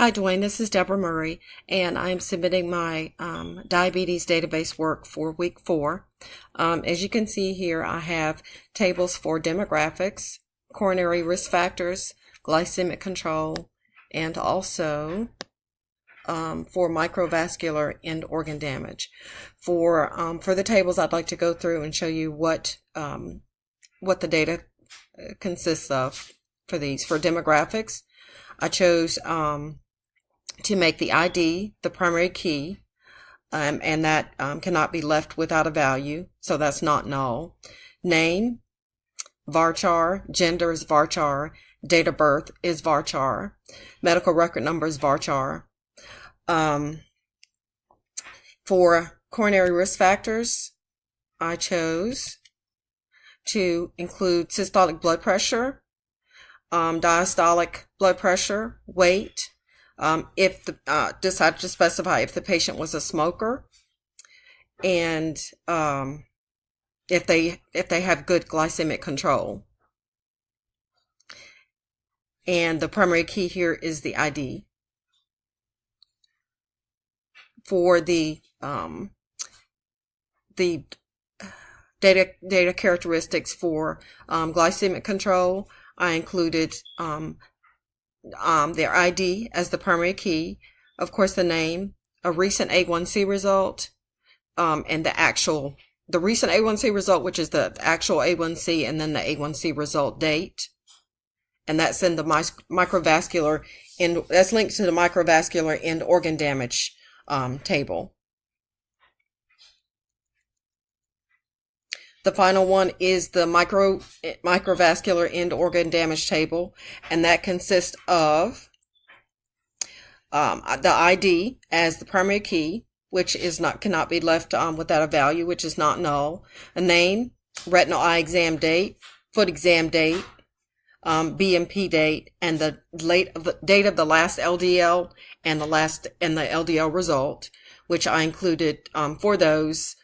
Hi, Dwayne. This is Deborah Murray, and I'm submitting my diabetes database work for week 4. As you can see here, I have tables for demographics, coronary risk factors, glycemic control, and also for microvascular end organ damage. For the tables, I'd like to go through and show you what the data consists of for these. For demographics, I chose to make the ID the primary key, and that cannot be left without a value, so that's not null. Name, varchar, gender is varchar, date of birth is varchar, medical record number is varchar. For coronary risk factors, I chose to include systolic blood pressure, diastolic blood pressure, weight, if the decided to specify if the patient was a smoker, and if they have good glycemic control. And the primary key here is the ID. For the data characteristics for glycemic control, I included their ID as the primary key, of course the name, a recent A1C result, and the recent A1C result, which is the actual A1C, and then the A1C result date. And that's in the microvascular end, that's linked to the microvascular end organ damage table. The final one is the microvascular end organ damage table, and that consists of the ID as the primary key, which cannot be left without a value, which is not null. A name, retinal eye exam date, foot exam date, BMP date, and the date of the last LDL and the LDL result, which I included for those.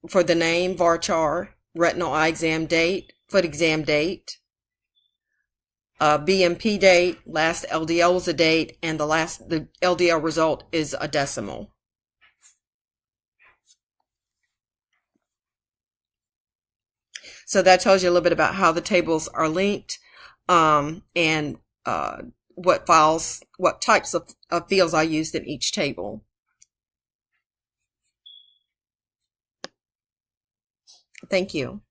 For the name, varchar, retinal eye exam date, foot exam date, BMP date, last LDL is a date, and the LDL result is a decimal. So that tells you a little bit about how the tables are linked, and what types of fields I used in each table. Thank you.